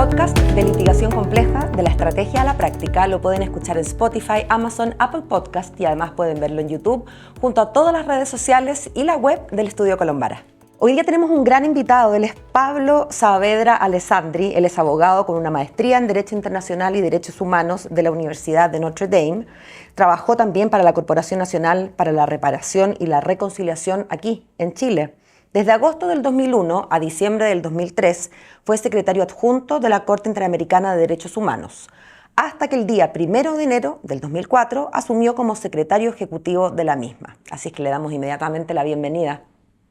podcast de litigación compleja, de la estrategia a la práctica. Lo pueden escuchar en Spotify, Amazon, Apple Podcast y además pueden verlo en YouTube junto a todas las redes sociales y la web del Estudio Colombara. Hoy día tenemos un gran invitado, él es Pablo Saavedra Alessandri, él es abogado con una maestría en Derecho Internacional y Derechos Humanos de la Universidad de Notre Dame. Trabajó también para la Corporación Nacional para la Reparación y la Reconciliación aquí, en Chile. Desde agosto del 2001 a diciembre del 2003 fue secretario adjunto de la Corte Interamericana de Derechos Humanos, hasta que el día 1 de enero del 2004 asumió como secretario ejecutivo de la misma. Así es que le damos inmediatamente la bienvenida.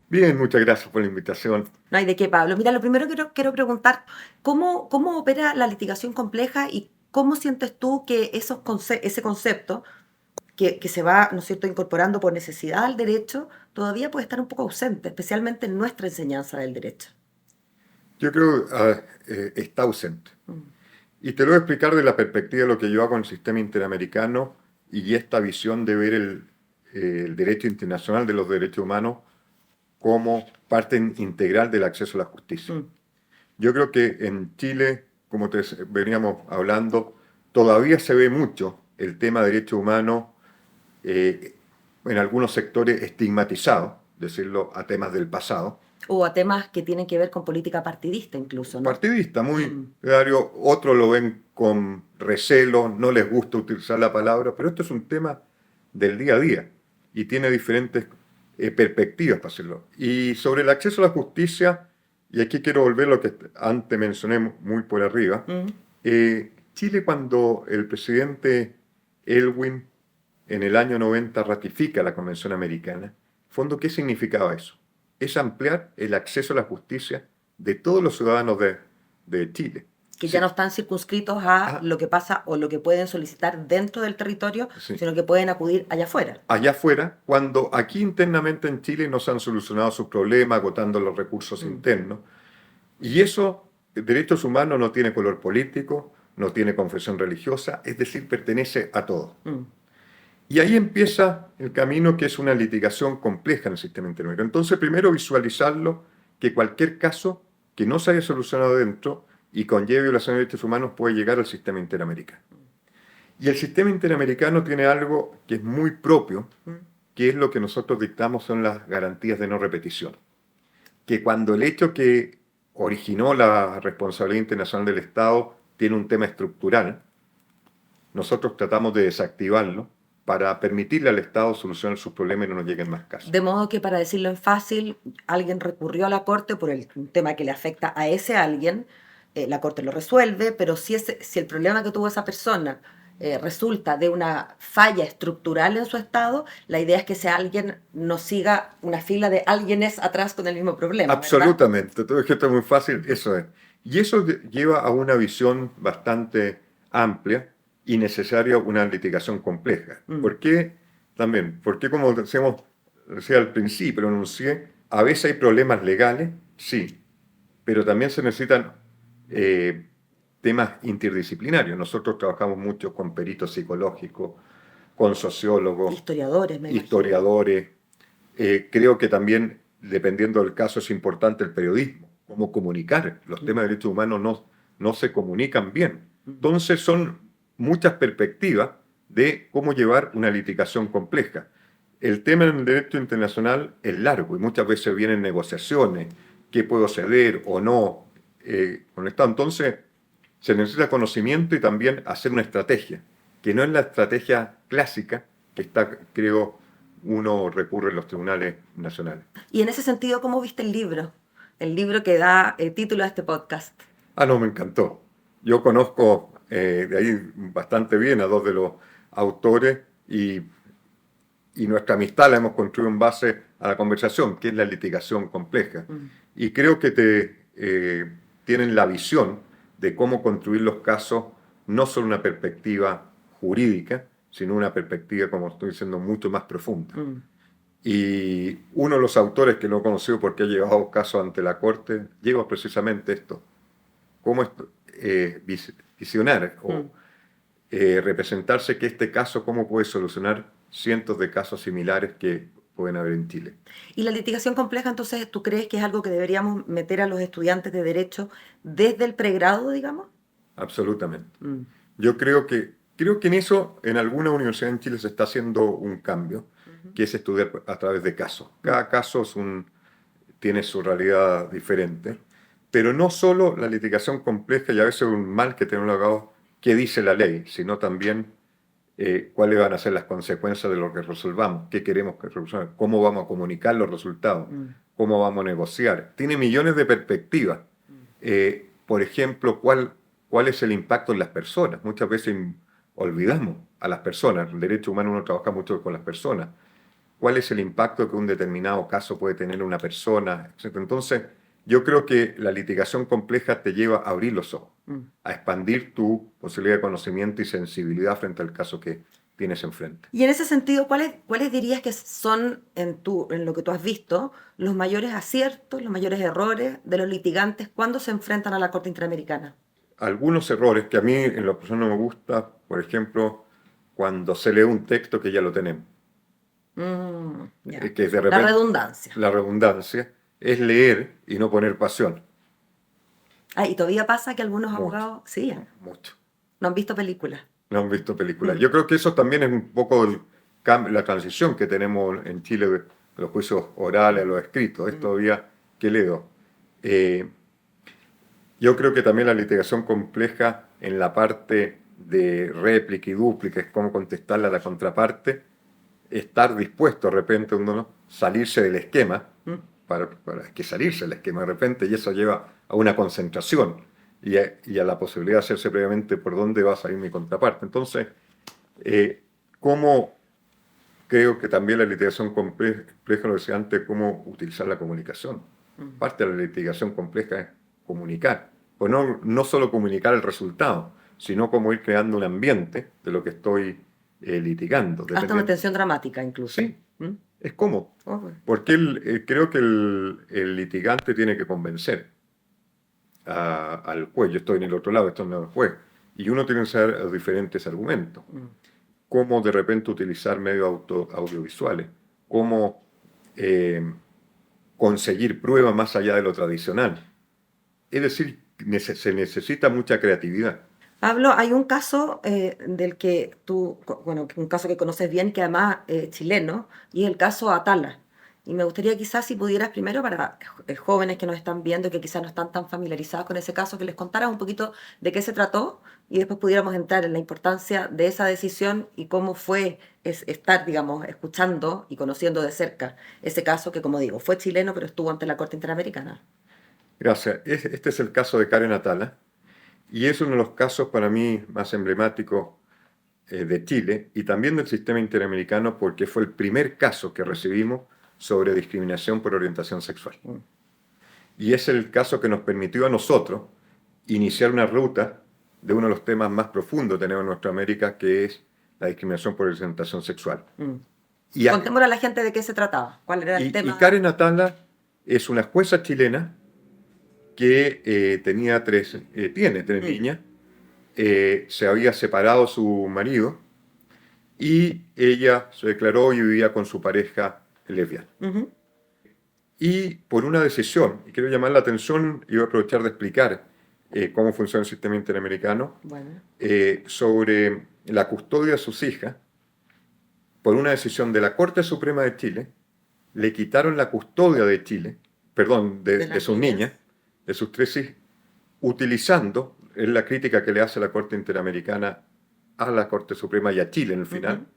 Bien, muchas gracias por la invitación. No hay de qué, Pablo. Mira, lo primero que quiero preguntar, ¿cómo opera la litigación compleja y cómo sientes tú que ese concepto que se va, ¿no es cierto?, incorporando por necesidad al derecho, todavía puede estar un poco ausente, especialmente en nuestra enseñanza del derecho? Yo creo que está ausente. Y te lo voy a explicar de la perspectiva de lo que yo hago en el sistema interamericano y esta visión de ver el derecho internacional de los derechos humanos como parte integral del acceso a la justicia. Yo creo que en Chile, como te veníamos hablando, todavía se ve mucho el tema de derechos humanos en algunos sectores estigmatizado, decirlo, a temas del pasado. O a temas que tienen que ver con política partidista incluso, ¿no? Partidista, muy claro. Otros lo ven con recelo, no les gusta utilizar la palabra, pero esto es un tema del día a día y tiene diferentes perspectivas para hacerlo. Y sobre el acceso a la justicia, y aquí quiero volver a lo que antes mencioné muy por arriba, Chile, cuando el presidente Elwin en el año 90 ratifica la Convención Americana, en fondo, ¿qué significaba eso? Es ampliar el acceso a la justicia de todos los ciudadanos de Chile. Que ya no están circunscritos a lo que pasa o lo que pueden solicitar dentro del territorio, sino que pueden acudir allá afuera. Allá afuera, cuando aquí internamente en Chile no se han solucionado sus problemas, agotando los recursos internos. Y eso, derechos humanos, no tiene color político, no tiene confesión religiosa, es decir, pertenece a todos. Y ahí empieza el camino, que es una litigación compleja en el sistema interamericano. Entonces, primero visualizarlo, que cualquier caso que no se haya solucionado dentro y conlleve violación de derechos humanos puede llegar al sistema interamericano. Y el sistema interamericano tiene algo que es muy propio, que es lo que nosotros dictamos, son las garantías de no repetición. Que cuando el hecho que originó la responsabilidad internacional del Estado tiene un tema estructural, nosotros tratamos de desactivarlo para permitirle al Estado solucionar sus problemas y no nos lleguen más casos. De modo que, para decirlo en fácil, alguien recurrió a la Corte por un tema que le afecta a ese alguien, la Corte lo resuelve, pero si el problema que tuvo esa persona resulta de una falla estructural en su Estado, la idea es que ese alguien no siga una fila de alguienes atrás con el mismo problema. Absolutamente, todo esto es muy fácil, eso es. Y eso lleva a una visión bastante amplia y necesaria, una litigación compleja. ¿Por qué? También, porque como decíamos al principio, lo anuncié, a veces hay problemas legales, sí, pero también se necesitan temas interdisciplinarios. Nosotros trabajamos mucho con peritos psicológicos, con sociólogos, historiadores. Creo que también, dependiendo del caso, es importante el periodismo, cómo comunicar. Los temas de derechos humanos no se comunican bien. Entonces son muchas perspectivas de cómo llevar una litigación compleja. El tema en el derecho internacional es largo y muchas veces vienen negociaciones, qué puedo ceder o no con el Estado. Entonces se necesita conocimiento y también hacer una estrategia, que no es la estrategia clásica que está, creo, uno recurre a los tribunales nacionales. Y en ese sentido, ¿cómo viste el libro? El libro que da título a este podcast. No, me encantó. Yo conozco de ahí bastante bien a dos de los autores y nuestra amistad la hemos construido en base a la conversación, que es la litigación compleja. Y creo que tienen la visión de cómo construir los casos, no solo una perspectiva jurídica, sino una perspectiva, como estoy diciendo, mucho más profunda. Y uno de los autores que lo he conocido porque ha llevado casos ante la Corte, lleva precisamente esto. Cómo visionar o representarse que este caso, cómo puede solucionar cientos de casos similares que pueden haber en Chile. ¿Y la litigación compleja, entonces, tú crees que es algo que deberíamos meter a los estudiantes de Derecho desde el pregrado, digamos? Absolutamente. Mm. Yo creo que en eso, en alguna universidad en Chile se está haciendo un cambio, que es estudiar a través de casos. Cada caso tiene su realidad diferente, pero no solo la litigación compleja, y a veces un mal que tiene un abogado, qué dice la ley, sino también cuáles van a ser las consecuencias de lo que resolvamos, qué queremos que resolvamos, cómo vamos a comunicar los resultados, cómo vamos a negociar. Tiene millones de perspectivas. Por ejemplo, cuál es el impacto en las personas. Muchas veces olvidamos a las personas. En el derecho humano uno trabaja mucho con las personas. ¿Cuál es el impacto que un determinado caso puede tener en una persona, etcétera? Entonces, yo creo que la litigación compleja te lleva a abrir los ojos, a expandir tu posibilidad de conocimiento y sensibilidad frente al caso que tienes enfrente. Y en ese sentido, ¿cuáles dirías que son, en lo que tú has visto, los mayores aciertos, los mayores errores de los litigantes cuando se enfrentan a la Corte Interamericana? Algunos errores que a mí en lo personal no me gusta, por ejemplo, cuando se lee un texto que ya lo tenemos. Ya. Que de La repente redundancia. la redundancia es leer y no poner pasión. Ah, y todavía pasa que algunos Mucho, abogados, sí, mucho. no han visto películas. No han visto películas. Yo creo que eso también es un poco la transición que tenemos en Chile de los juicios orales a los escritos. Es todavía que leo. Eh, yo creo que también la litigación compleja en la parte de réplica y dúplica, es cómo contestarle a la contraparte, estar dispuesto de repente uno ¿no? salirse del esquema, para que salirse del esquema de repente, y eso lleva a una concentración y a la posibilidad de hacerse previamente por dónde va a salir mi contraparte. Entonces, ¿cómo creo que también la litigación compleja, lo decía antes, cómo utilizar la comunicación? Parte de la litigación compleja es comunicar, pues no solo comunicar el resultado, sino cómo ir creando un ambiente de lo que estoy litigando. Hasta una tensión dramática incluso. Sí, es cómodo. Porque creo que el litigante tiene que convencer al juez. Yo estoy en el otro lado, esto no es el juez. Y uno tiene que saber los diferentes argumentos. Cómo de repente utilizar medios audiovisuales. Cómo conseguir pruebas más allá de lo tradicional. Es decir, se necesita mucha creatividad. Pablo, hay un caso del que bueno, un caso que conoces bien, que además es chileno, y es el caso Atala. Y me gustaría quizás si pudieras primero para jóvenes que nos están viendo y que quizás no están tan familiarizados con ese caso, que les contaras un poquito de qué se trató y después pudiéramos entrar en la importancia de esa decisión y cómo fue estar, digamos, escuchando y conociendo de cerca ese caso que, como digo, fue chileno pero estuvo ante la Corte Interamericana. Gracias. Este es el caso de Karen Atala. Y es uno de los casos para mí más emblemáticos de Chile y también del sistema interamericano porque fue el primer caso que recibimos sobre discriminación por orientación sexual. Y es el caso que nos permitió a nosotros iniciar una ruta de uno de los temas más profundos que tenemos en nuestra América, que es la discriminación por orientación sexual. Contémosle a la gente de qué se trataba, cuál era el tema. Y Karen Atala es una jueza chilena que tiene tres niñas, se había separado su marido y ella se declaró y vivía con su pareja lesbiana. Y por una decisión, y quiero llamar la atención y voy a aprovechar de explicar cómo funciona el sistema interamericano, sobre la custodia de sus hijas, por una decisión de la Corte Suprema de Chile, le quitaron la custodia de Chile, perdón, de sus niñas, de sus tres hijas, utilizando, es la crítica que le hace la Corte Interamericana a la Corte Suprema y a Chile en el final,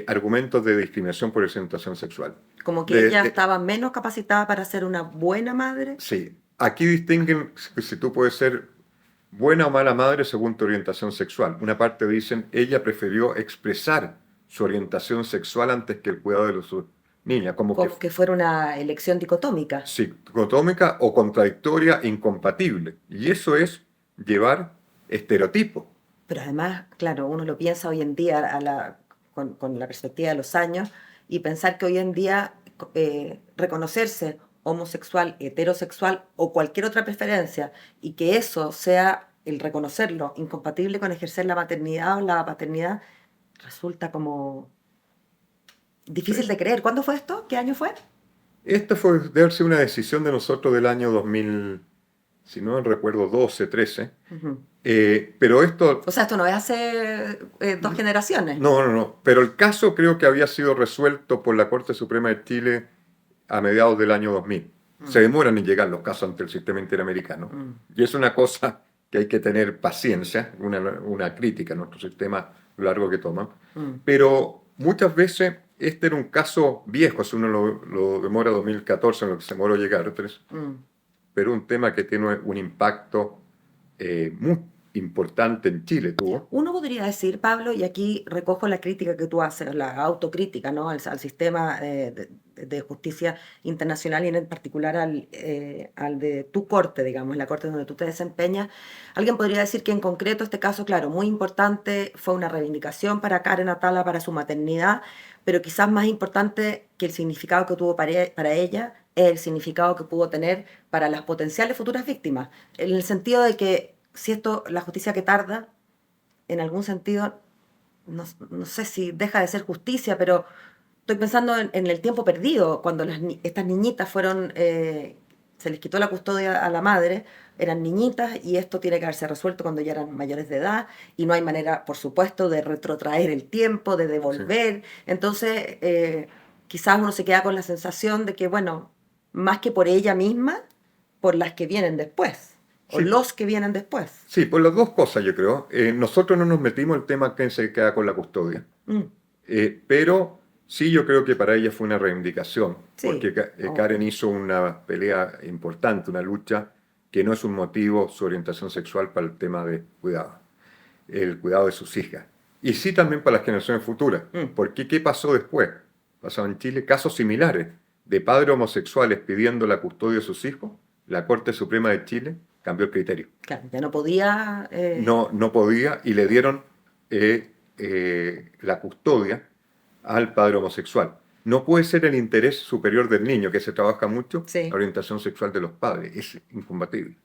argumentos de discriminación por orientación sexual. Como que ella estaba menos capacitada para ser una buena madre. Sí, aquí distinguen si tú puedes ser buena o mala madre según tu orientación sexual. Una parte dicen, ella prefirió expresar su orientación sexual antes que el cuidado de sus niñas. Como que fuera una elección dicotómica. Sí, dicotómica o contradictoria, incompatible. Y eso es llevar estereotipos. Pero además, claro, uno lo piensa hoy en día con la perspectiva de los años y pensar que hoy en día reconocerse homosexual, heterosexual o cualquier otra preferencia y que eso sea el reconocerlo incompatible con ejercer la maternidad o la paternidad resulta como Difícil de creer. ¿Cuándo fue esto? ¿Qué año fue? Esta fue, debe haber sido una decisión de nosotros del año 2000, si no recuerdo, 12, 13. Ujú. Pero esto, O sea, esto no es hace 2 generaciones. no. Pero el caso creo que había sido resuelto por la Corte Suprema de Chile a mediados del año 2000. Se demoran en llegar los casos ante el sistema interamericano. Y es una cosa que hay que tener paciencia, una crítica a nuestro sistema lo largo que toma. Pero muchas veces este era un caso viejo, si uno lo demora 2014 en lo que se demoró llegar, pero un tema que tiene un impacto muy importante en Chile, tuvo. Uno podría decir, Pablo, y aquí recojo la crítica que tú haces, la autocrítica, ¿no? al sistema de justicia internacional y en particular al de tu corte, digamos, la corte donde tú te desempeñas. Alguien podría decir que en concreto este caso, claro, muy importante, fue una reivindicación para Karen Atala, para su maternidad, pero quizás más importante que el significado que tuvo para ella es el significado que pudo tener para las potenciales futuras víctimas, en el sentido de que si esto, la justicia que tarda, en algún sentido, no sé si deja de ser justicia, pero estoy pensando en el tiempo perdido, cuando estas niñitas fueron, se les quitó la custodia a la madre, eran niñitas y esto tiene que haberse resuelto cuando ya eran mayores de edad y no hay manera, por supuesto, de retrotraer el tiempo, de Sí. devolver. Entonces, quizás uno se queda con la sensación de que, bueno, más que por ella misma, por las que vienen después, o Sí, los que vienen después. sí, por las dos cosas yo creo. Nosotros no nos metimos en el tema quién se queda con la custodia. Mm, Pero sí, yo creo que para ella fue una reivindicación, sí, porque obvio. Karen hizo una pelea importante, una lucha que no es un motivo su orientación sexual para el tema de cuidado, el cuidado de sus hijas. Y sí también para las generaciones futuras, Mm. porque ¿qué pasó después? Pasó en Chile casos similares de padres homosexuales pidiendo la custodia de sus hijos. La Corte Suprema de Chile cambió el criterio. Claro, ya no podía. No podía y le dieron la custodia al padre homosexual. No puede ser el interés superior del niño, que se trabaja mucho, la Sí, orientación sexual de los padres. Es incompatible.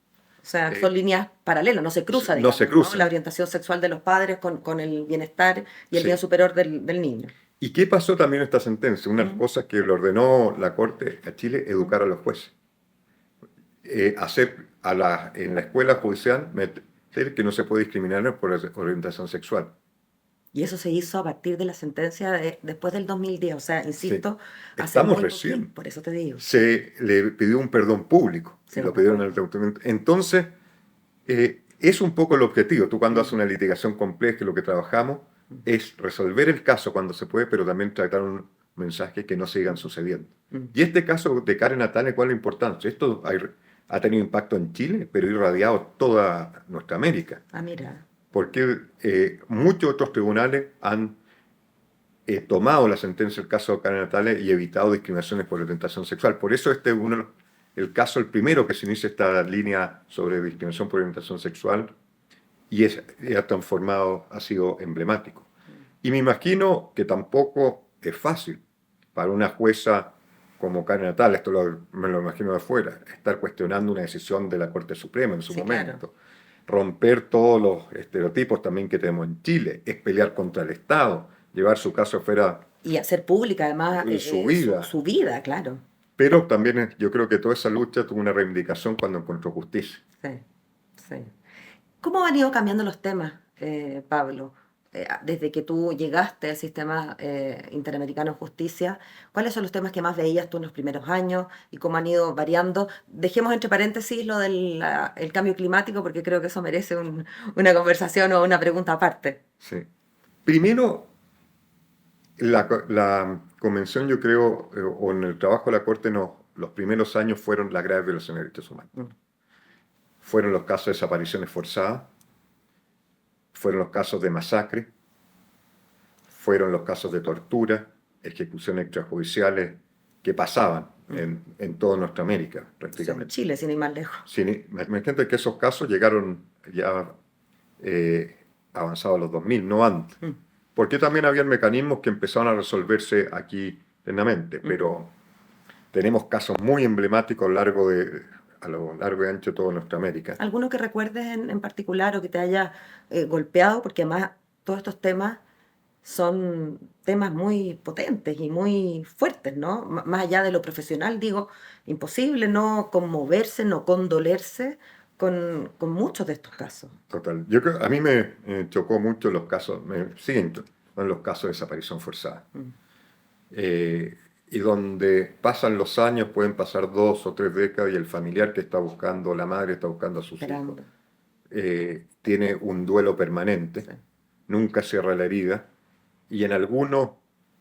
o sea, Eh, son líneas paralelas, no se cruza, no se digamos, ¿no? La cruza. orientación sexual de los padres con el bienestar y el bien Sí. superior del niño. ¿Y qué pasó también en esta sentencia? Una de las Mm, cosas que le ordenó la Corte a Chile, mm. educar a los jueces. Hacer en la escuela judicial, meter que no se puede discriminar por orientación sexual. Y eso se hizo a partir de la sentencia después del 2010, o sea, Sí. insisto, hace Estamos muy poquito, recién. por eso te digo. Se le pidió un perdón público y Sí, lo pidieron al documento. Entonces, es un poco el objetivo. Tú cuando haces mm, una litigación compleja, lo que trabajamos es resolver el caso cuando se puede, pero también tratar un mensaje que no sigan sucediendo. mm. Y este caso de Karen Natale, ¿cuál es la importancia? Esto ha tenido impacto en Chile, pero irradiado toda nuestra América, Ah, mira. porque muchos otros tribunales han tomado la sentencia del caso de Karen Natale y evitado discriminaciones por orientación sexual. Por eso este es el caso, el primero que se inicia esta línea sobre discriminación por orientación sexual y ha transformado, ha sido emblemático. Y me imagino que tampoco es fácil para una jueza como Karen Natale, me lo imagino de afuera, estar cuestionando una decisión de la Corte Suprema en su Sí, claro. momento. Romper todos los estereotipos también que tenemos en Chile, es pelear contra el Estado, llevar su caso fuera Y hacer pública además de su vida. su vida, claro. Pero también yo creo que toda esa lucha tuvo una reivindicación cuando encontró justicia. Sí, sí. ¿Cómo han ido cambiando los temas, Pablo? Desde que tú llegaste al sistema interamericano de justicia, ¿cuáles son los temas que más veías tú en los primeros años y cómo han ido variando? Dejemos entre paréntesis lo del el cambio climático porque creo que eso merece una conversación o una pregunta aparte. Sí. Primero, la convención, yo creo, o en el trabajo de la Corte, no, los primeros años fueron las graves violaciones de derechos humanos. Mm, Fueron los casos de desapariciones forzadas, fueron los casos de masacre, fueron los casos de tortura, ejecuciones extrajudiciales que pasaban mm. en toda nuestra América, Sí, en prácticamente. Chile, sin ir más lejos. Sí, me entiendo que esos casos llegaron ya avanzados a los 2000, no antes. Mm, Porque también había mecanismos que empezaron a resolverse aquí internamente, mm. pero tenemos casos muy emblemáticos a lo largo y ancho de toda nuestra América. ¿Alguno que recuerdes en particular o que te haya golpeado? Porque además todos estos temas son temas muy potentes y muy fuertes, ¿no? Más allá de lo profesional, digo, imposible no conmoverse, no condolerse con muchos de estos casos. Total. Yo creo, a mí me chocó mucho los casos, me siguen son los casos de desaparición forzada. Mm. Y donde pasan los años, pueden pasar 2 o 3 décadas y el familiar que está buscando, la madre está buscando a sus hijos, Esperando. tiene un duelo permanente, Sí. nunca cierra la herida. Y en algunos,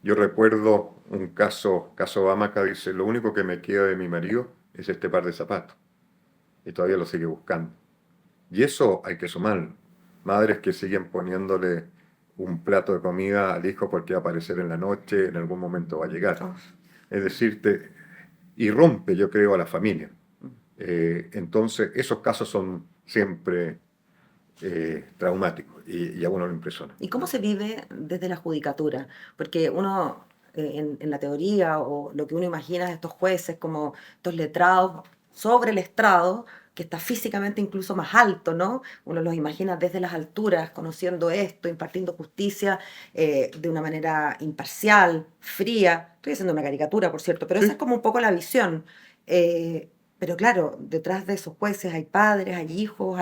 yo recuerdo un caso Bamaca, dice, lo único que me queda de mi marido es este par de zapatos. Y todavía lo sigue buscando. Y eso hay que sumarlo. Madres que siguen poniéndole un plato de comida al hijo porque va a aparecer en la noche, en algún momento va a llegar. Oh. Es decir, irrumpe, yo creo, a la familia. Entonces, esos casos son siempre traumáticos y a uno lo impresiona. ¿Y cómo se vive desde la judicatura? Porque uno, en la teoría, o lo que uno imagina de estos jueces como estos letrados sobre el estrado, que está físicamente incluso más alto, ¿no? Uno los imagina desde las alturas, conociendo esto, impartiendo justicia de una manera imparcial, fría. Estoy haciendo una caricatura, por cierto, pero esa es Sí, como un poco la visión. Pero claro, detrás de esos jueces hay padres, hay hijos,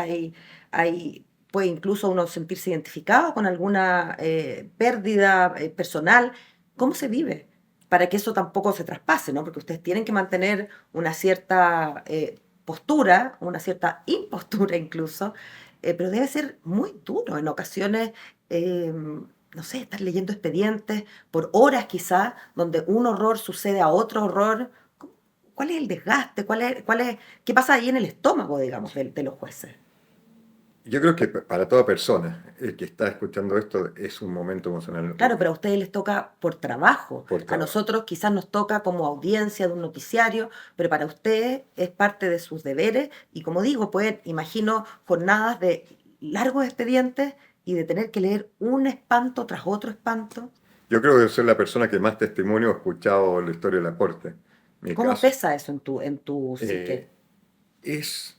puede incluso uno sentirse identificado con alguna pérdida personal. ¿Cómo se vive? Para que eso tampoco se traspase, ¿no? Porque ustedes tienen que mantener una cierta postura, una cierta impostura incluso, pero debe ser muy duro en ocasiones, no sé, estar leyendo expedientes por horas quizás, donde un horror sucede a otro horror. ¿Cuál es el desgaste? ¿Qué pasa ahí en el estómago, digamos, de los jueces? yo creo que para toda persona que está escuchando esto es un momento emocional Claro, pero a ustedes les toca por trabajo. por A trabajo. nosotros quizás nos toca como audiencia de un noticiario, pero para ustedes es parte de sus deberes y como digo, pues imagino jornadas de largos expedientes y de tener que leer un espanto tras otro espanto. Yo creo que soy la persona que más testimonio ha escuchado en la historia de la Corte. Mi ¿Cómo caso pesa eso en tu psique? eh, es,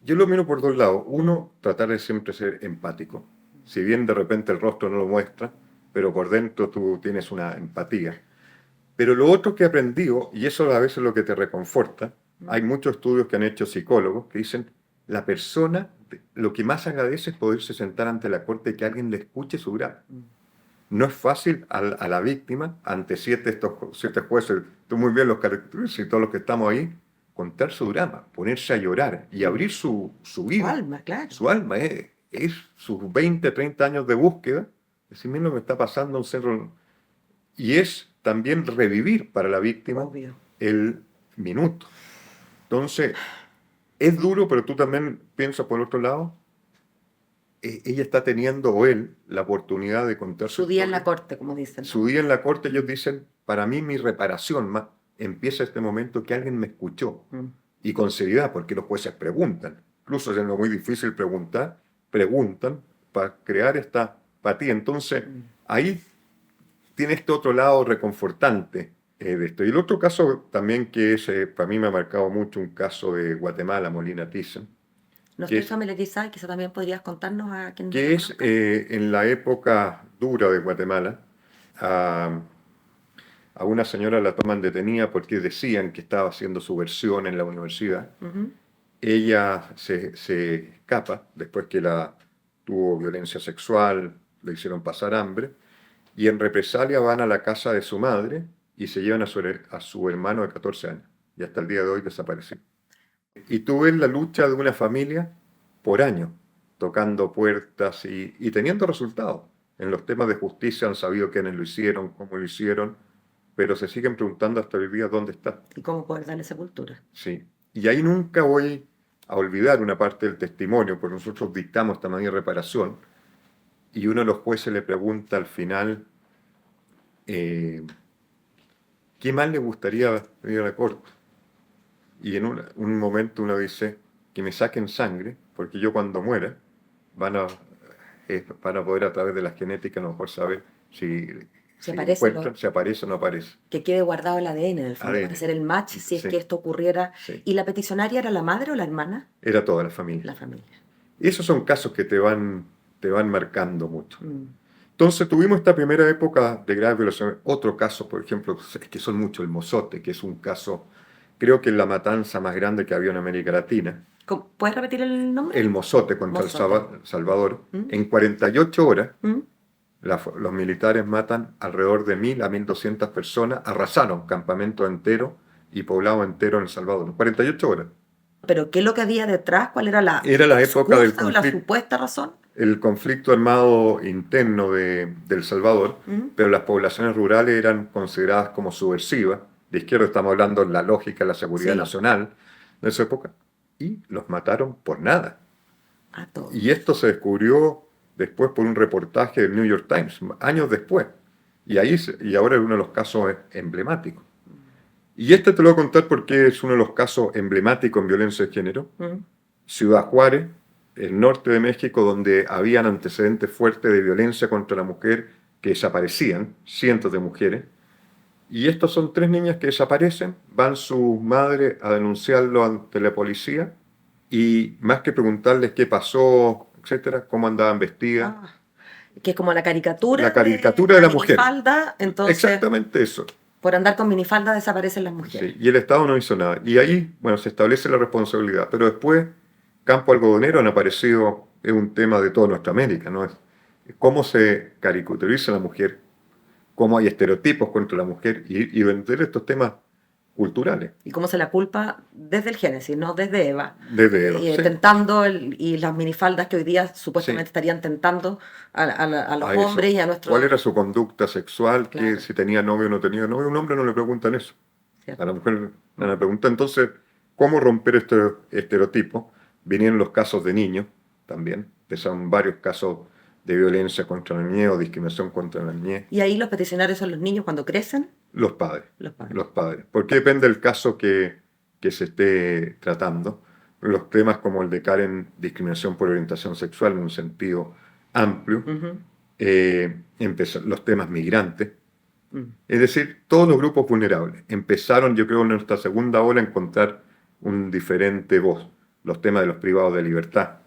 yo lo miro por dos lados. Uno, tratar de siempre ser empático. Si bien de repente el rostro no lo muestra, pero por dentro tú tienes una empatía. Pero lo otro que he aprendido, y eso a veces es lo que te reconforta, hay muchos estudios que han hecho psicólogos que dicen, la persona lo que más agradece es poderse sentar ante la corte y que alguien le escuche su drama. No es fácil a la víctima, ante estos 7 jueces, tú muy bien los caracterizas y todos los que estamos ahí, contar su drama, ponerse a llorar y abrir su Su vida, alma, claro. su alma, es sus 20, 30 años de búsqueda, decir, mira lo que me está pasando en un centro. Y es también revivir para la víctima Obvio. el minuto. Entonces, es duro, pero tú también piensas por otro lado, ella está teniendo, o él, la oportunidad de contar su Su día en la historia. corte, como dicen. Su día en la corte, ellos dicen, para mí mi reparación empieza este momento que alguien me escuchó. Mm. Y con seriedad, porque los jueces preguntan. Incluso siendo muy difícil preguntar, preguntan para crear esta empatía. Entonces, ahí tiene este otro lado reconfortante de esto. Y el otro caso también que es, para mí me ha marcado mucho, un caso de Guatemala, Molina Thyssen, No que estoy es, familiarizada, quizá también podrías contarnos a quien no que lo es conozca. en la época dura de Guatemala. A una señora la toman detenida porque decían que estaba haciendo su versión en la universidad. Ujú. Ella se escapa después que tuvo violencia sexual, le hicieron pasar hambre, y en represalia van a la casa de su madre y se llevan a su hermano de 14 años, y hasta el día de hoy desapareció. Y tú ves la lucha de una familia por años, tocando puertas y teniendo resultados. En los temas de justicia han sabido quiénes lo hicieron, cómo lo hicieron, pero se siguen preguntando hasta hoy día dónde está. Y cómo poder darle sepultura. Sí. Y ahí nunca voy a olvidar una parte del testimonio, porque nosotros dictamos esta medida de reparación, y uno de los jueces le pregunta al final, ¿qué más le gustaría venir a la corte? Y en un momento uno dice, que me saquen sangre, porque yo cuando muera van a poder a través de la genética a lo mejor saber Si si aparece, encuentran, si aparece o no aparece. que quede guardado el ADN en el fondo, para ADN. hacer el match si es Sí, que esto ocurriera. sí. ¿Y la peticionaria era la madre o la hermana? Era toda la familia. La familia. Y esos son casos que te van marcando mucho. Mm. Entonces tuvimos esta primera época de graves violaciones. Otro caso, por ejemplo, es que son muchos, el Mozote, que es un caso, creo que es la matanza más grande que había en América Latina. ¿Puedes repetir el nombre? El Mozote contra Mozote. El Salvador. En 48 horas, ¿Mm? los militares matan alrededor de 1.000 a 1.200 personas, arrasaron campamento entero y poblado entero en El Salvador. En 48 horas. ¿Pero qué es lo que había detrás? ¿Cuál era la Era la época del excusa o la conflicto. supuesta razón? El conflicto armado interno de El Salvador, pero las poblaciones rurales eran consideradas como subversivas. De izquierda estamos hablando de la lógica de la seguridad Sí. nacional de esa época. Y los mataron por nada. A todos. Y esto se descubrió después por un reportaje del New York Times, años después. Y ahora es uno de los casos emblemáticos. Y este te lo voy a contar porque es uno de los casos emblemáticos en violencia de género. Ciudad Juárez, el norte de México, donde habían antecedentes fuertes de violencia contra la mujer que desaparecían, cientos de mujeres. Y estas son 3 niñas que desaparecen, van sus madres a denunciarlo ante la policía y más que preguntarles qué pasó, etcétera, cómo andaban vestidas. Que es como la caricatura. La caricatura de la mujer. Minifalda, entonces, Exactamente eso. por andar con minifalda desaparecen las mujeres. Sí, y el Estado no hizo nada. Y ahí, bueno, se establece la responsabilidad. Pero después, campo algodonero han aparecido, es un tema de toda nuestra América, ¿no? Es cómo se caricaturiza a la mujer, cómo hay estereotipos contra la mujer y vender estos temas culturales. Y cómo se la culpa desde el Génesis, no desde Eva. Desde Eva, Y sí. tentando, y las minifaldas que hoy día supuestamente Sí. estarían tentando a los A eso. hombres y a nuestros... ¿Cuál era su conducta sexual? Claro. Que si tenía novio o no tenía novio. A un hombre no le preguntan eso. ¿Cierto? A la mujer no le preguntan. Entonces, ¿cómo romper este estereotipo? Vinieron los casos de niños también. Son varios casos de violencia contra la niñez o discriminación contra la niñez. Y ahí los peticionarios son los niños cuando crecen. Los padres. Los padres. Los padres. Porque depende del caso que se esté tratando. Los temas como el de Karen, discriminación por orientación sexual en un sentido amplio. Los temas migrantes. Es decir, todos los grupos vulnerables. Empezaron, yo creo, en nuestra segunda ola a encontrar un diferente voz. Los temas de los privados de libertad,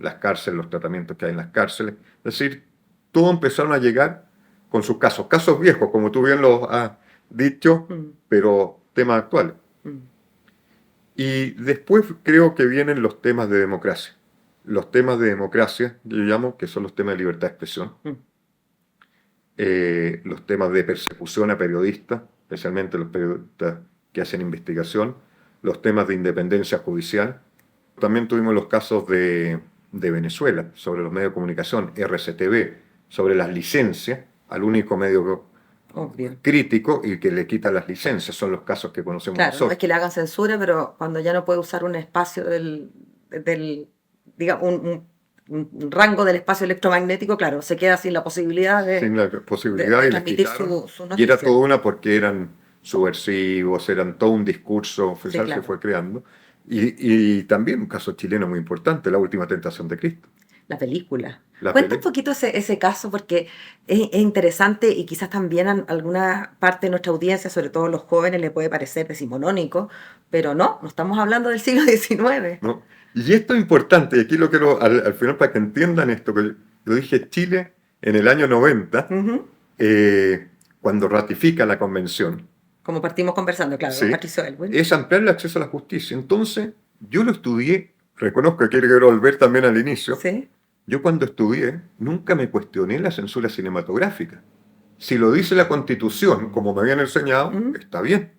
las cárceles, los tratamientos que hay en las cárceles. Es decir, todos empezaron a llegar con sus casos. Casos viejos, como tú bien lo has dicho, pero temas actuales. Y después creo que vienen los temas de democracia. Los temas de democracia, yo llamo, que son los temas de libertad de expresión. Los temas de persecución a periodistas, especialmente los periodistas que hacen investigación, los temas de independencia judicial. También tuvimos los casos de Venezuela, sobre los medios de comunicación, RCTV, sobre las licencias, al único medio Obvio. crítico y que le quita las licencias, son los casos que conocemos Claro, no nosotros. es que le hagan censura, pero cuando ya no puede usar un espacio digamos, un rango del espacio electromagnético, claro, se queda sin la posibilidad de... Sin la posibilidad de y les transmitir quitaron. su Y noticia. era toda una porque eran subversivos, eran todo un discurso oficial claro. que fue creando. Y también un caso chileno muy importante, La Última Tentación de Cristo. La película. La Cuenta peli- un poquito ese caso porque es interesante y quizás también a alguna parte de nuestra audiencia, sobre todo los jóvenes, le puede parecer decimonónico, pero no estamos hablando del siglo XIX. ¿No? Y esto es importante, y aquí lo quiero, al final para que entiendan esto, que yo dije Chile en el año 90, cuando ratifica la convención, Como partimos conversando, claro, Sí. con Patricio Elwin. es ampliar el acceso a la justicia. Entonces, yo lo estudié, reconozco que quiero volver también al inicio. ¿Sí? Yo cuando estudié nunca me cuestioné la censura cinematográfica. Si lo dice la Constitución, como me habían enseñado, está bien.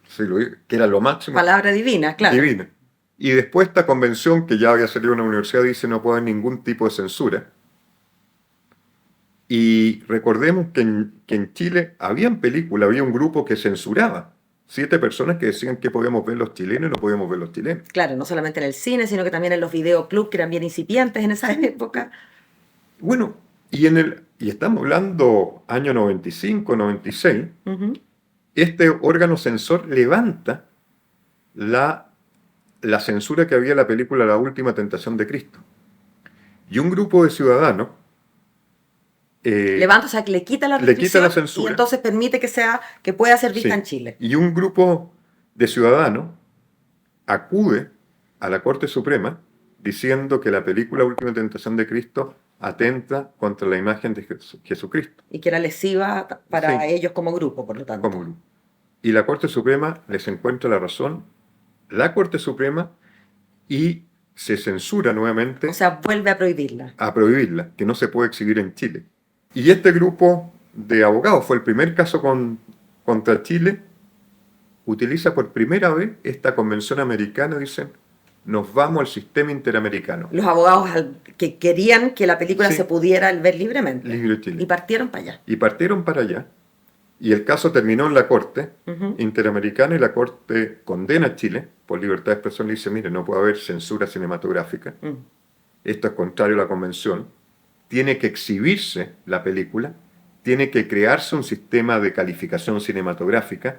Si que era lo máximo. Palabra divina, claro. Divina. Y después esta convención, que ya había salido en la universidad, dice no puede haber ningún tipo de censura. Y recordemos que en Chile habían películas, había un grupo que censuraba. 7 personas que decían que podíamos ver los chilenos y no podíamos ver los chilenos. Claro, no solamente en el cine, sino que también en los videoclubs que eran bien incipientes en esa época. Bueno, y estamos hablando año 95, 96, este órgano censor levanta la censura que había en la película La Última Tentación de Cristo. Y un grupo de ciudadanos Levanta, o sea, que le quita la le quita la restricción censura. y entonces permite que pueda ser vista Sí. en Chile. Y un grupo de ciudadanos acude a la Corte Suprema diciendo que la película Última Tentación de Cristo atenta contra la imagen de Jesucristo. Y que era lesiva para Sí. ellos como grupo, por lo tanto. Como grupo. Y la Corte Suprema les encuentra la razón, la Corte Suprema, y se censura nuevamente O sea, vuelve a prohibirla. a prohibirla, que no se puede exhibir en Chile. Y este grupo de abogados, fue el primer caso contra Chile, utiliza por primera vez esta convención americana, dicen, nos vamos al sistema interamericano. Los abogados que querían que la película Sí. se pudiera ver libremente. Libre Chile. Y partieron para allá. Y partieron para allá. Y el caso terminó en la Corte Ujú. Interamericana, y la Corte condena a Chile por libertad de expresión. Le dice, mire, no puede haber censura cinematográfica. Mm. Esto es contrario a la convención. Tiene que exhibirse la película. Tiene que crearse un sistema de calificación cinematográfica.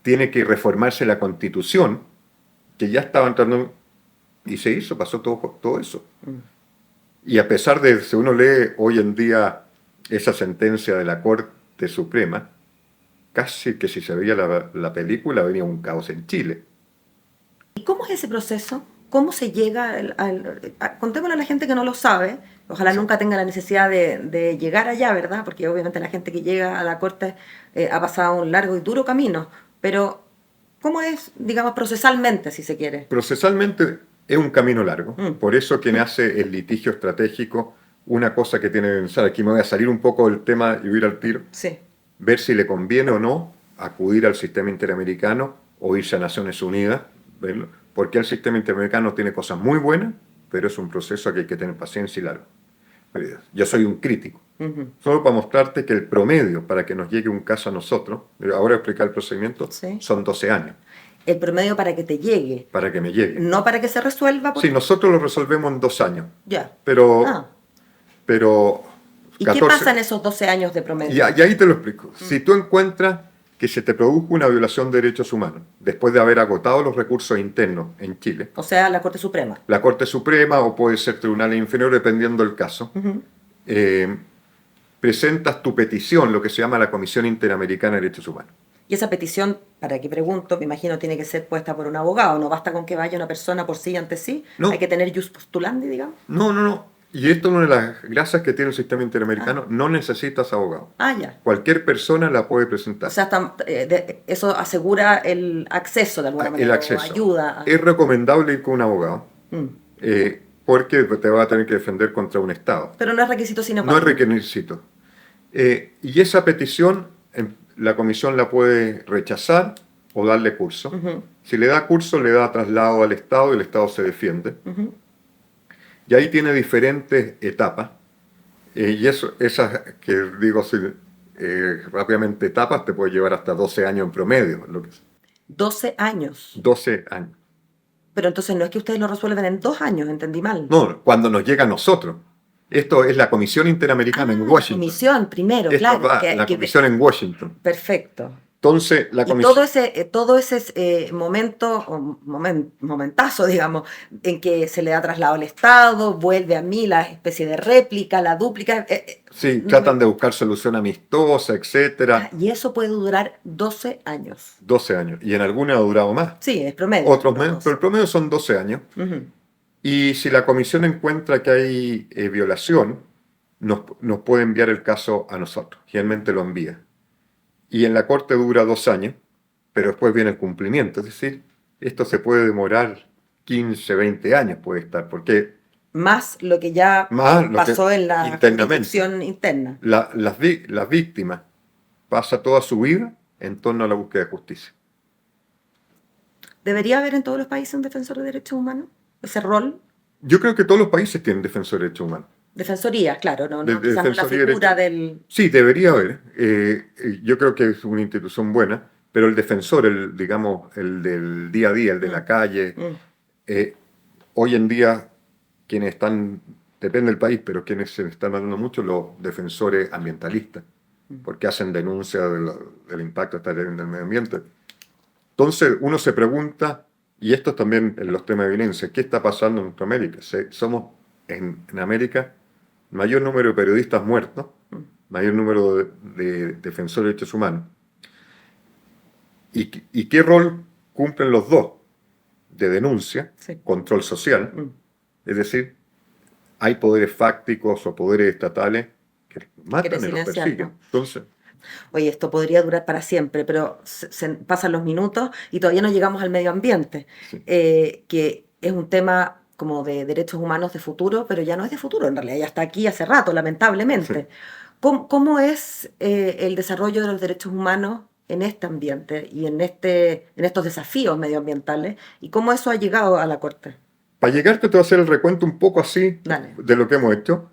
Tiene que reformarse la Constitución, que ya estaba entrando. Y se hizo, pasó todo eso. Mm. Y a pesar de, si uno lee hoy en día esa sentencia de la Corte Suprema, casi que si se veía la película venía un caos en Chile. ¿Y cómo es ese proceso? ¿Cómo se llega contémosle a la gente que no lo sabe, ojalá nunca tenga la necesidad de llegar allá, ¿verdad? Porque obviamente la gente que llega a la corte ha pasado un largo y duro camino, pero ¿cómo es, digamos, procesalmente, si se quiere? Procesalmente es un camino largo. Mm. Por eso quien hace el litigio estratégico, una cosa que tiene que pensar, aquí me voy a salir un poco del tema y ir al tiro, Sí. ver si le conviene o no acudir al sistema interamericano o irse a Naciones Unidas, verlo, porque el sistema interamericano tiene cosas muy buenas, pero es un proceso que hay que tener paciencia y largo. Yo soy un crítico. Ujú. Solo para mostrarte que el promedio para que nos llegue un caso a nosotros, ahora voy a explicar el procedimiento, Sí. son 12 años El promedio para que te llegue, para que me llegue. no para que se resuelva. Sí, nosotros lo resolvemos en 2 años, Ya. pero, Ah. pero ¿Y qué 14 pasa en esos 12 años de promedio? y ahí te lo explico. Si tú encuentras que se te produjo una violación de derechos humanos, después de haber agotado los recursos internos en Chile, O sea, la Corte Suprema. la Corte Suprema o puede ser tribunales inferiores, dependiendo del caso, Ujú. presentas tu petición, lo que se llama la Comisión Interamericana de Derechos Humanos. Y esa petición, para que pregunto, me imagino tiene que ser puesta por un abogado, no basta con que vaya una persona por sí ante sí, No. hay que tener jus postulandi, digamos. No. Y esto es una de las gracias que tiene el sistema interamericano, no necesitas abogado. Ah, ya. Cualquier persona la puede presentar. O sea, eso asegura el acceso de alguna manera, El o acceso. ayuda. Es recomendable ir con un abogado, Mm. porque te va a tener que defender contra un Estado. Pero no es requisito sine qua No es non. requisito. Y esa petición, la comisión la puede rechazar o darle curso. Ujú. Si le da curso, le da traslado al Estado y el Estado se defiende. Ujú. Y ahí tiene diferentes etapas. Y esas que digo rápidamente etapas te puede llevar hasta 12 años en promedio. 12 años. 12 años. Pero entonces no es que ustedes lo resuelven en 2 años, entendí mal. No, cuando nos llega a nosotros. Esto es la Comisión Interamericana en La Washington. comisión primero, Esto claro. va, la comisión en Washington. Perfecto. Entonces, la Y comisión... todo ese momentazo, digamos, en que se le da traslado al Estado, vuelve a mí la especie de réplica, la dúplica. Sí, no tratan de buscar solución amistosa, etcétera. Y eso puede durar 12 años. 12 años. Y en algunas ha durado más. Sí, es promedio. Otros los menos, 12. pero el promedio son 12 años. Ujú. Y si la comisión encuentra que hay violación, nos puede enviar el caso a nosotros. Generalmente lo envía. Y en la corte dura 2 años, pero después viene el cumplimiento. Es decir, esto se puede demorar 15, 20 años, puede estar, porque Más lo que ya Más lo que- pasó en la internamente. jurisdicción interna. las víctimas pasan toda su vida en torno a la búsqueda de justicia. ¿Debería haber en todos los países un defensor de derechos humanos? Ese rol. Yo creo que todos los países tienen defensor de derechos humanos. Defensoría, claro, no, De- no, quizás no la defensoría de figura derechos. del... Sí, debería haber. Yo creo que es una institución buena, pero el defensor, digamos, el del día a día, el de la calle, Mm. hoy en día quienes están, depende del país, pero quienes se están dando mucho, los defensores ambientalistas, porque hacen denuncia del impacto que está teniendo el medio ambiente. Entonces uno se pregunta, y esto también en los temas de violencia, ¿qué está pasando en nuestra América? Somos en América mayor número de periodistas muertos, mayor número de defensores de derechos humanos. ¿Y qué rol cumplen los dos? De denuncia, Sí. control social, Mm. es decir, hay poderes fácticos o poderes estatales que matan y los persiguen. Entonces, oye, esto podría durar para siempre, pero pasan los minutos y todavía no llegamos al medio ambiente, sí. Que es un tema como de derechos humanos de futuro, pero ya no es de futuro, en realidad ya está aquí hace rato, lamentablemente. Sí. ¿Cómo es el desarrollo de los derechos humanos en este ambiente y en estos desafíos medioambientales? ¿Y cómo eso ha llegado a la Corte? Para llegar te voy a hacer el recuento un poco así Dale. de lo que hemos hecho.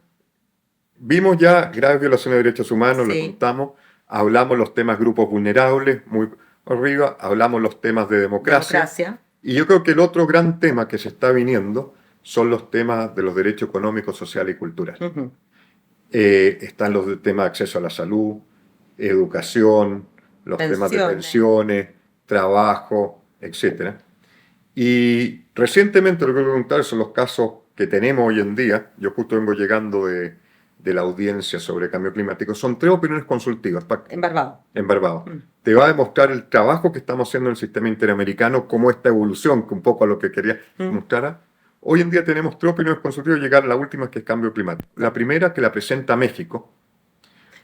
Vimos ya graves violaciones de derechos humanos, Sí. lo contamos, hablamos los temas grupos vulnerables, muy arriba, hablamos los temas de democracia. Y yo creo que el otro gran tema que se está viniendo son los temas de los derechos económicos, sociales y culturales. Uh-huh. Están los temas de acceso a la salud, educación, los temas de pensiones, trabajo, etc. Y recientemente lo que quiero preguntar son los casos que tenemos hoy en día. Yo justo vengo llegando de la audiencia sobre cambio climático. Son 3 opiniones consultivas. En Barbados. En Barbados. Te va a demostrar el trabajo que estamos haciendo en el sistema interamericano, como esta evolución, que un poco a lo que quería mostrar. Hoy en día tenemos 3 opiniones consultivas, llegar a la última, que es cambio climático. La primera, que la presenta México.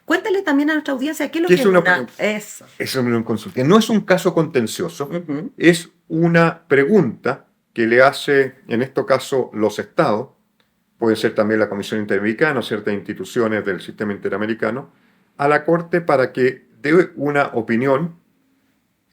Cuéntale también a nuestra audiencia qué es lo que es una... Es una opinión consultiva. No es un caso contencioso, es una pregunta que le hace, en este caso, los estados, puede ser también la Comisión Interamericana, ciertas instituciones del sistema interamericano, a la Corte para que dé una opinión.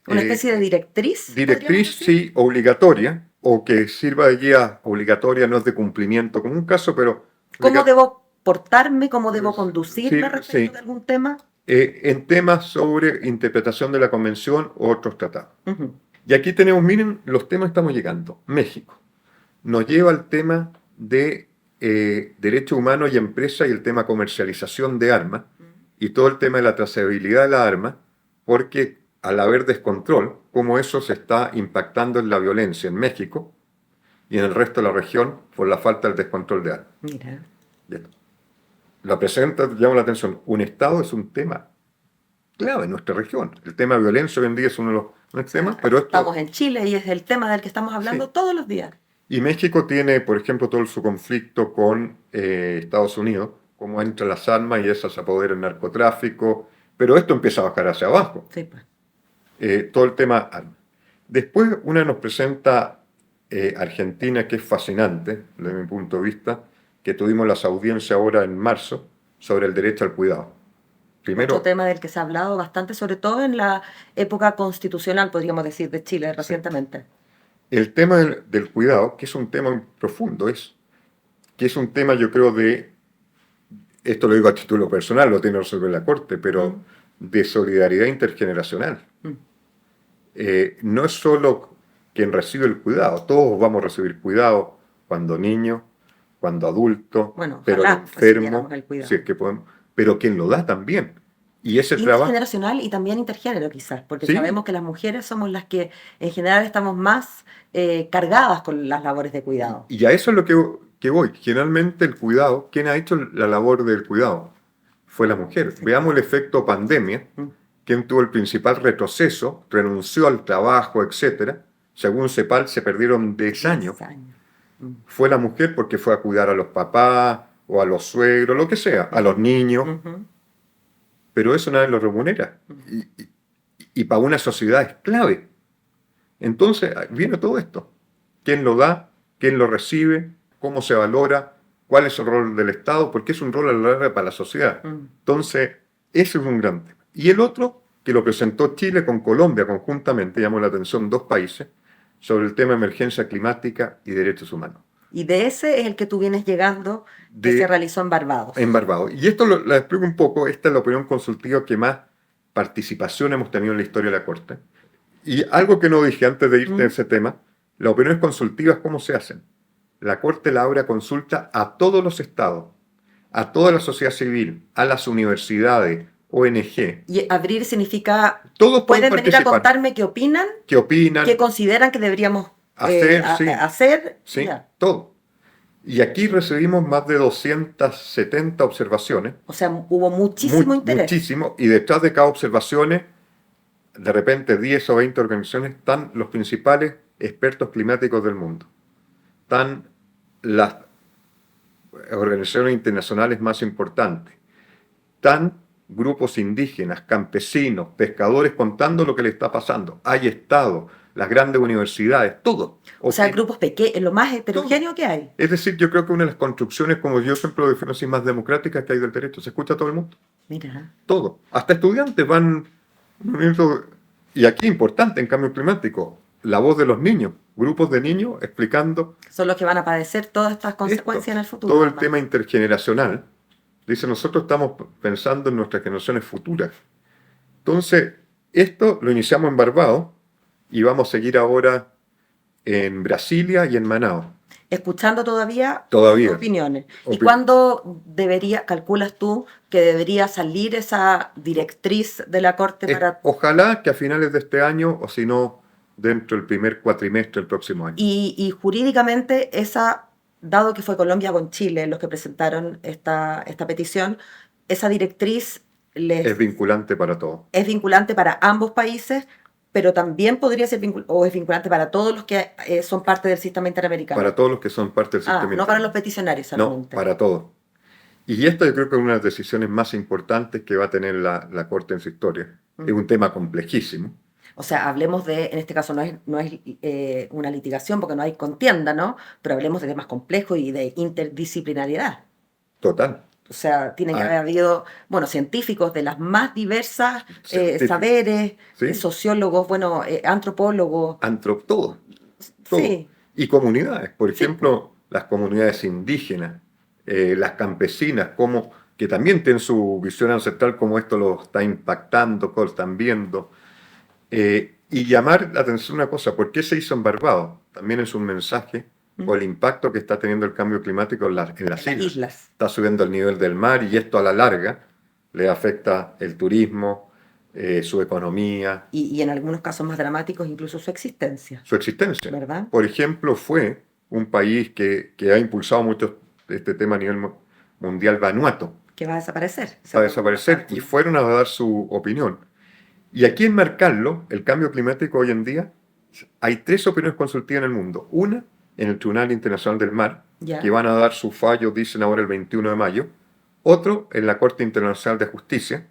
¿Una especie de directriz? Directriz, sí, obligatoria, o que sirva de guía obligatoria, no es de cumplimiento como un caso, pero... ¿Cómo debo portarme, cómo debo conducirme respecto de algún tema? En temas sobre interpretación de la Convención u otros tratados. Y aquí tenemos, miren, los temas que estamos llegando. México nos lleva al tema de derechos humanos y empresas y el tema comercialización de armas y todo el tema de la trazabilidad de las armas, porque al haber descontrol, cómo eso se está impactando en la violencia en México y en el resto de la región por la falta del descontrol de armas. Mira. La presenta, llama la atención, un Estado es un tema clave en nuestra región. El tema de violencia hoy en día es uno de los temas, pero estamos en Chile y es el tema del que estamos hablando todos los días. Y México tiene, por ejemplo, todo su conflicto con Estados Unidos, cómo entran las armas y esas se apoderan del narcotráfico, pero esto empieza a bajar hacia abajo. Sí, pues. Todo el tema armas. Después una nos presenta Argentina, que es fascinante, desde mi punto de vista, que tuvimos las audiencias ahora en marzo sobre el derecho al cuidado. Primero, otro tema del que se ha hablado bastante, sobre todo en la época constitucional, podríamos decir, de Chile recientemente. El tema del cuidado, que es un tema muy profundo, que es un tema, yo creo, esto lo digo a título personal, lo tiene que resolver la Corte, pero de solidaridad intergeneracional. No es solo quien recibe el cuidado, todos vamos a recibir cuidado cuando niños, cuando adultos, pero enfermos, si es que podemos, pero quien lo da también. Y ese trabajo intergeneracional y también intergénero quizás, porque sabemos que las mujeres somos las que en general estamos más cargadas con las labores de cuidado. Y a eso es lo que voy. Generalmente el cuidado, ¿quién ha hecho la labor del cuidado? Fue la mujer. Sí. Veamos el efecto pandemia. ¿Quién tuvo el principal retroceso? Renunció al trabajo, etcétera. Según CEPAL se perdieron 10 años. Fue la mujer porque fue a cuidar a los papás o a los suegros, lo que sea, a los niños. Pero eso nadie lo remunera. Y para una sociedad es clave. Entonces viene todo esto. ¿Quién lo da? ¿Quién lo recibe? ¿Cómo se valora? ¿Cuál es el rol del Estado? Porque es un rol a la larga para la sociedad. Entonces, ese es un gran tema. Y el otro, que lo presentó Chile con Colombia conjuntamente, llamó la atención 2 países, sobre el tema de emergencia climática y derechos humanos. Y de ese es el que tú vienes llegando, que se realizó en Barbados. En Barbados. Y esto lo explico un poco. Esta es la opinión consultiva que más participación hemos tenido en la historia de la Corte. Y algo que no dije antes de irte a ese tema, las opiniones consultivas, ¿cómo se hacen? La Corte la abre a consulta a todos los estados, a toda la sociedad civil, a las universidades, ONG. Y abrir significa, todos pueden venir a contarme qué opinan, qué consideran que deberíamos hacer. Sí, todo. Y aquí recibimos más de 270 observaciones. O sea, hubo muchísimo interés. Muchísimo, y detrás de cada observación, de repente 10 o 20 organizaciones, están los principales expertos climáticos del mundo. Están las organizaciones internacionales más importantes, están grupos indígenas, campesinos, pescadores contando lo que le está pasando. Hay Estado, las grandes universidades, todo. O sea, grupos pequeños, lo más heterogéneo que hay. Es decir, yo creo que una de las construcciones, como yo siempre lo defino así, más democráticas que hay del derecho, se escucha a todo el mundo. Mira. Todo. Hasta estudiantes van... Y aquí importante en cambio climático, la voz de los niños, grupos de niños explicando... Son los que van a padecer todas estas consecuencias en el futuro. Todo el tema intergeneracional. Dice, nosotros estamos pensando en nuestras generaciones futuras. Entonces, esto lo iniciamos en Barbados y vamos a seguir ahora en Brasilia y en Manaus. Escuchando todavía opiniones. ¿Y cuándo calculas tú que debería salir esa directriz de la Corte para...? Ojalá que a finales de este año, o si no, dentro del primer cuatrimestre del próximo año. Y jurídicamente, dado que fue Colombia con Chile los que presentaron esta petición, esa directriz es vinculante para todos. Es vinculante para ambos países, pero también podría ser es vinculante para todos los que son parte del sistema interamericano. Para todos los que son parte del sistema interamericano. No para los peticionarios solamente. No, para todos. Y esto yo creo que es una de las decisiones más importantes que va a tener la Corte en su historia. Es un tema complejísimo. O sea, hablemos en este caso no es una litigación porque no hay contienda, ¿no? Pero hablemos de temas complejos y de interdisciplinariedad. Total. O sea, tienen que haber habido, científicos de las más diversas saberes, ¿sí? Sociólogos, antropólogos. Todo. Sí. Y comunidades, por ejemplo, las comunidades indígenas, las campesinas, que también tienen su visión ancestral, cómo esto lo está impactando, cómo lo están viendo. Y llamar la atención una cosa, ¿por qué se hizo en Barbados? También es un mensaje o el impacto que está teniendo el cambio climático en las islas. Está subiendo el nivel del mar y esto a la larga le afecta el turismo, su economía. Y en algunos casos más dramáticos incluso su existencia. Su existencia. ¿Verdad? Por ejemplo, fue un país que ha impulsado mucho este tema a nivel mundial, Vanuatu. Que va a desaparecer. Va a desaparecer y fueron a dar su opinión. Y aquí enmarcarlo, el cambio climático hoy en día, hay 3 opiniones consultivas en el mundo. Una en el Tribunal Internacional del Mar, que van a dar su fallo, dicen ahora el 21 de mayo, otro en la Corte Internacional de Justicia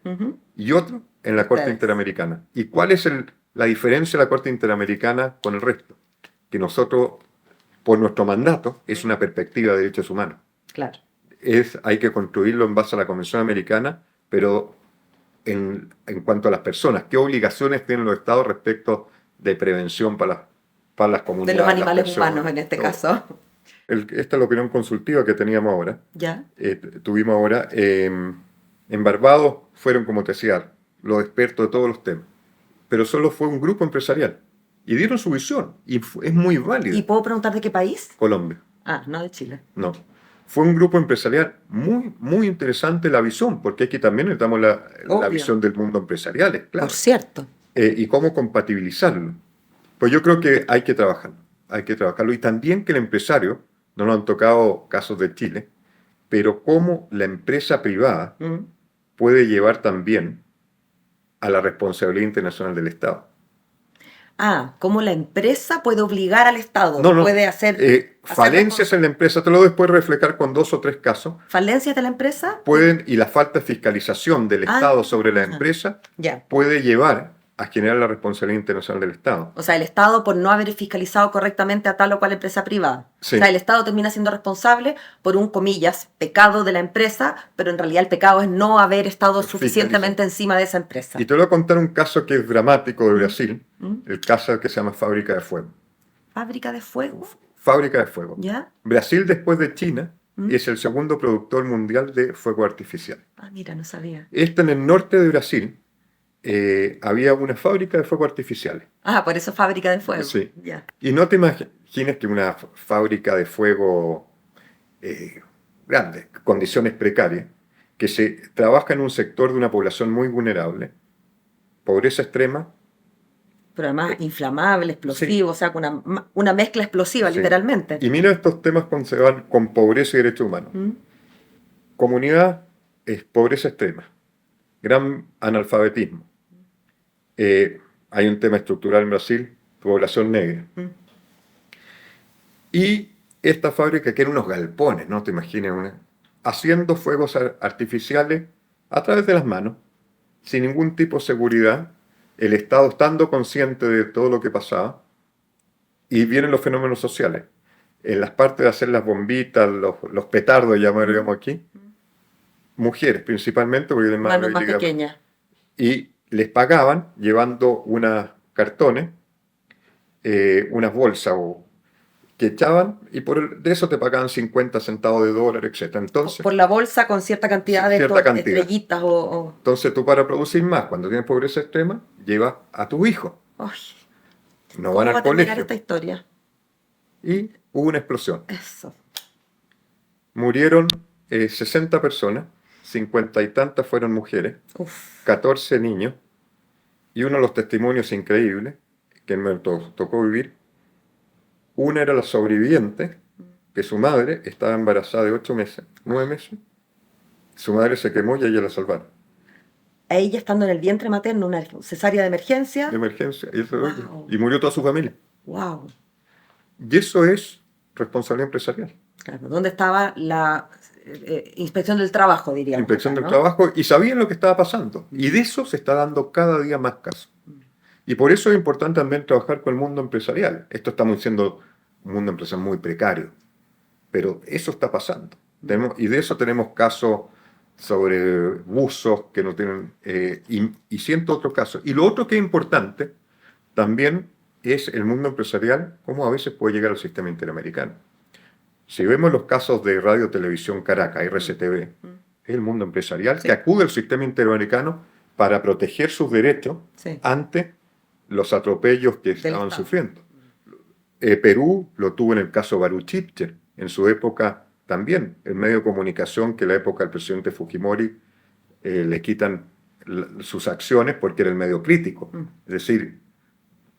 y otro en la Corte Interamericana. ¿Y cuál es la diferencia de la Corte Interamericana con el resto? Que nosotros, por nuestro mandato, es una perspectiva de derechos humanos. Claro. Hay que construirlo en base a la Convención Americana, pero en cuanto a las personas, ¿qué obligaciones tienen los estados respecto de prevención para las comunidades? De los animales humanos en este caso. Esta es la opinión consultiva que teníamos ahora. Ya. Tuvimos ahora. En Barbados fueron, como te decía, los expertos de todos los temas. Pero solo fue un grupo empresarial. Y dieron su visión. Y es muy válida. ¿Y puedo preguntar de qué país? Colombia. No de Chile. No. Fue un grupo empresarial muy, muy interesante la visión, porque aquí también necesitamos la visión del mundo empresarial, claro. Por cierto. Y cómo compatibilizarlo. Pues yo creo que hay que trabajarlo. Y también que el empresario, no nos han tocado casos de Chile, pero cómo la empresa privada puede llevar también a la responsabilidad internacional del Estado. Cómo la empresa puede obligar al Estado. No. Puede hacer falencias en la empresa, te lo después reflejar con 2 o 3 casos. ¿Falencias de la empresa? Y la falta de fiscalización del Estado sobre la empresa puede llevar a generar la responsabilidad internacional del Estado. O sea, el Estado por no haber fiscalizado correctamente a tal o cual empresa privada. Sí. O sea, el Estado termina siendo responsable por un, comillas, pecado de la empresa, pero en realidad el pecado es no haber estado suficientemente encima de esa empresa. Y te voy a contar un caso que es dramático de Brasil, el caso que se llama Fábrica de Fuego. ¿Fábrica de fuego? Fábrica de fuego. ¿Ya? Brasil, después de China, es el segundo productor mundial de fuego artificial. Mira, no sabía. En el norte de Brasil, había una fábrica de fuego artificiales. Por eso fábrica de fuego. Sí. Ya. Y no te imagines que una fábrica de fuego grande, condiciones precarias, que se trabaja en un sector de una población muy vulnerable, pobreza extrema. Pero además inflamable, explosivo, o sea, con una mezcla explosiva, literalmente. Y mira estos temas cuando se van con pobreza y derechos humanos. Comunidad es pobreza extrema, gran analfabetismo. Hay un tema estructural en Brasil, población negra. Y esta fábrica, que eran unos galpones, ¿no? Te imaginas, haciendo fuegos artificiales a través de las manos, sin ningún tipo de seguridad, el Estado estando consciente de todo lo que pasaba, y vienen los fenómenos sociales. En las partes de hacer las bombitas, los petardos, llamaríamos aquí, mujeres principalmente, porque eran Manos más pequeñas. Y les pagaban llevando unos cartones, unas bolsas que echaban, y de eso te pagaban 50 centavos de dólar, etc. Entonces, por la bolsa con cierta cantidad de estrellitas Entonces tú, para producir más, cuando tienes pobreza extrema, llevas a tu hijo. Ay, no van al colegio. Esta historia? Y hubo una explosión. Eso. Murieron 60 personas, 50 y tantas fueron mujeres, 14 niños, y uno de los testimonios increíbles que me tocó vivir, una era la sobreviviente, que su madre estaba embarazada de 9 meses, su madre se quemó y a ella la salvaron. A ella estando en el vientre materno, una cesárea de emergencia. Y murió toda su familia. Wow. Y eso es responsabilidad empresarial. Claro, ¿dónde estaba la inspección del trabajo, diríamos? Inspección del trabajo, y sabían lo que estaba pasando. Y de eso se está dando cada día más caso. Y por eso es importante también trabajar con el mundo empresarial. Esto estamos siendo un mundo empresarial muy precario, pero eso está pasando. Y de eso tenemos casos sobre buzos que no tienen, y cientos otros casos. Y lo otro que es importante también es el mundo empresarial, cómo a veces puede llegar al sistema interamericano. Si vemos los casos de Radio Televisión Caracas, RCTV, es el mundo empresarial que acude al sistema interamericano para proteger sus derechos ante los atropellos que estaban sufriendo. Perú lo tuvo en el caso Baruchipcher, en su época también, el medio de comunicación que en la época del presidente Fujimori le quitan sus acciones porque era el medio crítico. Es decir,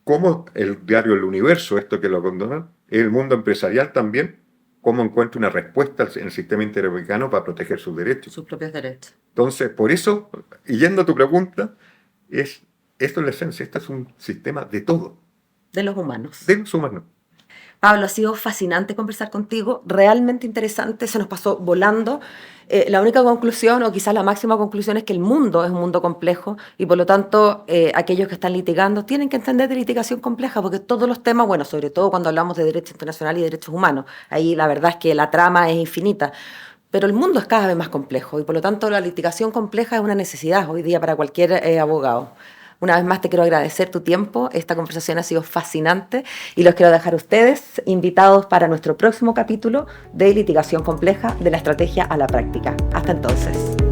cómo el diario El Universo, esto que lo condonan, el mundo empresarial también, cómo encuentra una respuesta en el sistema interamericano para proteger sus derechos. Sus propios derechos. Entonces, por eso, y yendo a tu pregunta, esto es la esencia, esto es un sistema de todo. De los humanos. De los humanos. Pablo, ha sido fascinante conversar contigo, realmente interesante, se nos pasó volando. La única conclusión, o quizás la máxima conclusión, es que el mundo es un mundo complejo y por lo tanto aquellos que están litigando tienen que entender de litigación compleja, porque todos los temas, bueno, sobre todo cuando hablamos de derecho internacional y derechos humanos, ahí la verdad es que la trama es infinita. Pero el mundo es cada vez más complejo y por lo tanto la litigación compleja es una necesidad hoy día para cualquier abogado. Una vez más te quiero agradecer tu tiempo, esta conversación ha sido fascinante y los quiero dejar a ustedes invitados para nuestro próximo capítulo de Litigación Compleja, de la estrategia a la práctica. Hasta entonces.